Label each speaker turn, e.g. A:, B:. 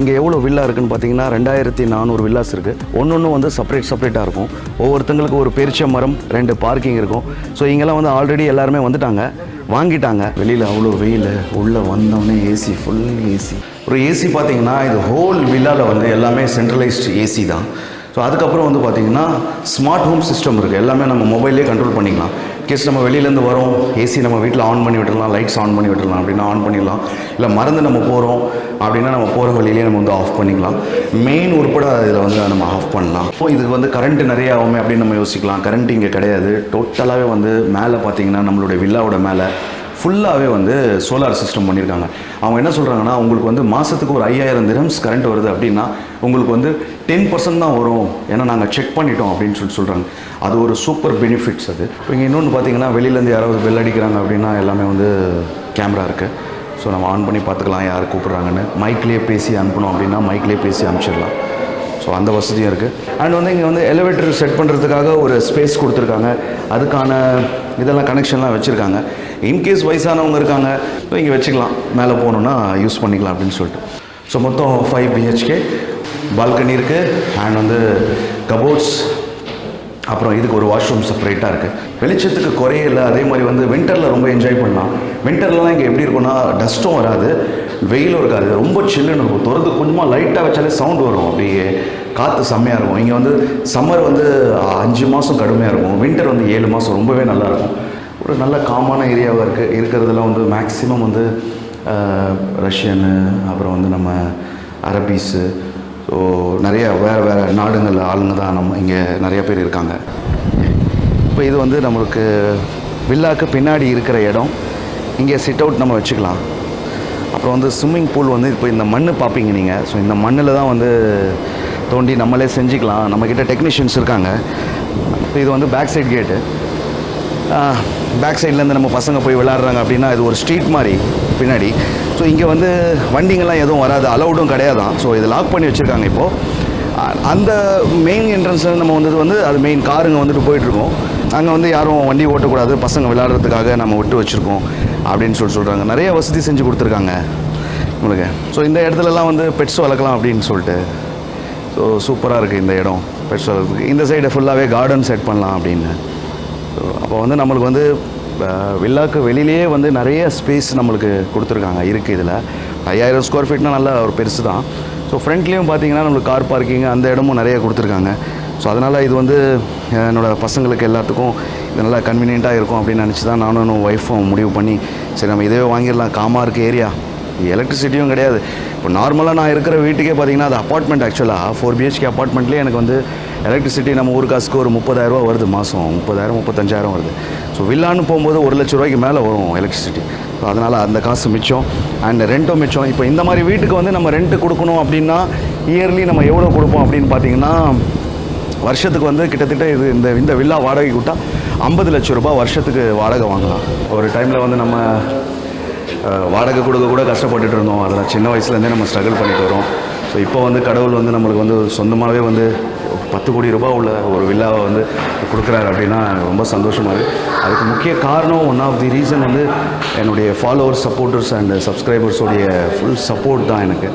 A: இங்கே எவ்வளோ வில்லா இருக்குன்னு பார்த்தீங்கன்னா 2400 வில்லாஸ் இருக்குது. ஒன்று வந்து செப்பரேட்டாக இருக்கும். ஒவ்வொருத்தங்களுக்கு ஒரு பெருச்ச மரம், 2 பார்க்கிங் இருக்கும். ஸோ இங்கெல்லாம் வந்து ஆல்ரெடி எல்லாருமே வந்துட்டாங்க, வாங்கிட்டாங்க. வெளியில் அவ்வளோ வெயில், உள்ளே வந்தோடனே ஏசி, ஃபுல் ஏசி. ஒரு ஏசி பார்த்தீங்கன்னா இது ஹோல் வில்லாவில் வந்து எல்லாமே சென்ட்ரலைஸ்டு ஏசி தான். ஸோ அதுக்கப்புறம் வந்து பார்த்திங்கன்னா ஸ்மார்ட் ஹோம் சிஸ்டம் இருக்குது. எல்லாமே நம்ம மொபைல்லே கண்ட்ரோல் பண்ணிக்கலாம். கேஸ் நம்ம வெளியிலேருந்து வரோம், ஏசி நம்ம வீட்டில் ஆன் பண்ணி விட்டுடலாம், லைட்ஸ் ஆன் பண்ணி விட்டுடலாம் அப்படின்னா ஆன் பண்ணிடலாம். இல்லை மறந்து நம்ம போகிறோம் அப்படின்னா நம்ம போகிற வழியிலே நம்ம வந்து ஆஃப் பண்ணிக்கலாம். மெயின் உட்பட இதில் வந்து நம்ம ஆஃப் பண்ணலாம். ஸோ இதுக்கு வந்து கரண்ட் நிறைய ஆகுமே அப்படின்னு நம்ம யோசிக்கலாம். கரண்ட் இங்கே கிடையாது. டோட்டலாகவே வந்து மேலே பார்த்தீங்கன்னா நம்மளுடைய வில்லாவோட மேலே ஃபுல்லாகவே வந்து சோலார் சிஸ்டம் பண்ணியிருக்காங்க. அவங்க என்ன சொல்கிறாங்கன்னா, உங்களுக்கு வந்து மாதத்துக்கு ஒரு 5000 dirhams கரண்ட் வருது அப்படின்னா உங்களுக்கு வந்து 10% தான் வரும், ஏன்னா நாங்கள் செக் பண்ணிட்டோம் அப்படின்னு சொல்கிறாங்க. அது ஒரு சூப்பர் பெனிஃபிட்ஸ் அது. இப்போ இங்கே இன்னொன்று பார்த்தீங்கன்னா, வெளியிலேருந்து யாராவது பெல் அடிக்கிறாங்க அப்படின்னா எல்லாமே வந்து கேமரா இருக்குது. ஸோ நம்ம ஆன் பண்ணி பார்த்துக்கலாம் யார் கூப்பிட்றாங்கன்னு. மைக்லேயே பேசி அனுப்பணும் அப்படின்னா மைக்லேயே பேசி அனுப்பிச்சிடலாம். ஸோ அந்த வசதியும் இருக்குது. அண்ட் வந்து இங்கே வந்து எலிவேட்டர் செட் பண்ணுறதுக்காக ஒரு ஸ்பேஸ் கொடுத்துருக்காங்க. அதுக்கான இதெல்லாம் கனெக்ஷன்லாம் வச்சுருக்காங்க. இன்கேஸ் வயசானவங்க இருக்காங்க, ஸோ இங்கே வச்சுக்கலாம், மேலே போகணுன்னா யூஸ் பண்ணிக்கலாம் அப்படின்னு சொல்லிட்டு. ஸோ மொத்தம் 5 BHK, பால்கனி இருக்குது. அண்ட் வந்து கபோர்ட்ஸ், அப்புறம் இதுக்கு ஒரு வாஷ்ரூம் செப்பரேட்டாக இருக்குது. வெளிச்சத்துக்கு குறையில. அதே மாதிரி வந்து வின்டரில் ரொம்ப என்ஜாய் பண்ணலாம். வின்டர்லாம் இங்கே எப்படி இருக்குன்னா, டஸ்ட்டும் வராது, வெயிலும் இருக்காது, ரொம்ப சில்லுன்னு இருக்கும். திறந்து கொஞ்சமாக லைட்டாக வச்சாலே சவுண்ட் வரும், அப்படியே காற்று செம்மையாக இருக்கும். இங்கே வந்து சம்மர் வந்து 5 மாதம் கடுமையாக இருக்கும், வின்டர் வந்து 7 மாதம் ரொம்பவே நல்லாயிருக்கும். ஒரு நல்ல காமான ஏரியாவாக இருக்கிறதுல வந்து மேக்ஸிமம் வந்து ரஷ்யனு, அப்புறம் வந்து நம்ம அரபீஸு, ஸோ நிறைய வேறு நாடுகள் ஆளுங்க தான் நம்ம இங்கே நிறைய பேர் இருக்காங்க. இப்போ இது வந்து நம்மளுக்கு வில்லாக்கு பின்னாடி இருக்கிற இடம். இங்கே சிட் அவுட் நம்ம வச்சுக்கலாம். அப்புறம் வந்து ஸ்விம்மிங் பூல் வந்து இப்போ இந்த மண் பார்ப்பீங்க நீங்கள். ஸோ இந்த மண்ணில் தான் வந்து தோண்டி நம்மளே செஞ்சுக்கலாம். நம்மக்கிட்ட டெக்னீஷியன்ஸ் இருக்காங்க. இப்போ இது வந்து பேக் சைட் கேட்டு. பேக் சைட்லேருந்து நம்ம பசங்க போய் விளாட்றாங்க அப்படின்னா இது ஒரு ஸ்ட்ரீட் மாதிரி பின்னாடி. ஸோ இங்கே வந்து வண்டிங்கெல்லாம் எதுவும் வராது, அலௌடும் கிடையாதான். ஸோ இது லாக் பண்ணி வச்சுருக்காங்க. இப்போது அந்த மெயின் என்ட்ரன்ஸில் நம்ம வந்து அது மெயின் காருங்க வந்துட்டு போயிட்டுருக்கோம். அங்கே வந்து யாரும் வண்டி ஓட்டக்கூடாது, பசங்க விளையாடுறதுக்காக நம்ம விட்டு வச்சுருக்கோம் அப்படின்னு சொல்கிறாங்க. நிறைய வசதி செஞ்சு கொடுத்துருக்காங்க உங்களுக்கு. ஸோ இந்த இடத்துலலாம் வந்து பெட்ஸ் வளர்க்கலாம் அப்படின்னு சொல்லிட்டு. ஸோ சூப்பராக இருக்குது இந்த இடம் பெட்ஸ் வளர்க்குறதுக்கு. இந்த சைடை ஃபுல்லாகவே கார்டன் செட் பண்ணலாம் அப்படின்னு. ஸோ அப்போ வந்து நம்மளுக்கு வந்து வில்லாக்கு வெளியிலேயே வந்து நிறைய ஸ்பேஸ் நம்மளுக்கு கொடுத்துருக்காங்க இருக்குது. இதில் 5000 ஸ்கொயர் ஃபீட்னால் நல்ல ஒரு பெருசு தான். ஸோ ஃப்ரண்ட்லேயும் பார்த்தீங்கன்னா நம்மளுக்கு கார் பார்க்கிங் அந்த இடமும் நிறைய கொடுத்துருக்காங்க. ஸோ அதனால் இது வந்து என்னோடய பசங்களுக்கு எல்லாத்துக்கும் இது நல்லா கன்வீனியண்ட்டாக இருக்கும் அப்படின்னு நினச்சி தான் நானும் ஒய்ஃபும் முடிவு பண்ணி, சரி நம்ம இதே வாங்கிடலாம், காமாக இருக்குது ஏரியா, எலக்ட்ரிசிட்டியும் கிடையாது. இப்போ நார்மலாக நான் இருக்கிற வீட்டுக்கே பார்த்தீங்கன்னா அது அப்பார்ட்மெண்ட். ஆக்சுவலாக 4 BHK அப்பார்ட்மெண்ட்லேயே எனக்கு வந்து எலக்ட்ரிசிட்டி நம்ம ஊர் காசுக்கு ஒரு 30,000 ரூபா வருது மாதம், 30,000 35,000 வருது. ஸோ வில்லான்னு போகும்போது 1,00,000 ரூபாய்க்கு மேலே வரும் எலக்ட்ரிசிட்டி. ஸோ அதனால் அந்த காசு மிச்சம், அண்ட் ரெண்ட்டும் மிச்சம். இப்போ இந்த மாதிரி வீட்டுக்கு வந்து நம்ம ரெண்ட்டு கொடுக்கணும் அப்படின்னா இயர்லி நம்ம எவ்வளோ கொடுப்போம் அப்படின்னு பார்த்தீங்கன்னா, வருஷத்துக்கு வந்து கிட்டத்தட்ட இது இந்த வில்லா வாடகை விட்டால் 50 லட்சம் ரூபாய் வருஷத்துக்கு வாடகை வாங்கலாம். ஒரு டைமில் வந்து நம்ம வாடகை கொடுக்க கூட கஷ்டப்பட்டுட்டு இருந்தோம். அதெல்லாம் சின்ன வயசுலேருந்தே நம்ம ஸ்ட்ரகிள் பண்ணிட்டு வரோம். ஸோ இப்போ வந்து கடவுள் வந்து நம்மளுக்கு வந்து சொந்தமாகவே வந்து 10 கோடி ரூபாய் உள்ள ஒரு வில்லாவை வந்து கொடுக்குறாரு அப்படின்னா ரொம்ப சந்தோஷமாக இருக்குது. அதுக்கு முக்கிய காரணம், ஒன் ஆஃப் தி ரீசன் வந்து என்னுடைய ஃபாலோவர்ஸ், சப்போர்ட்டர்ஸ் அண்ட் சப்ஸ்கிரைபர்ஸோடைய ஃபுல் சப்போர்ட் தான் எனக்கு.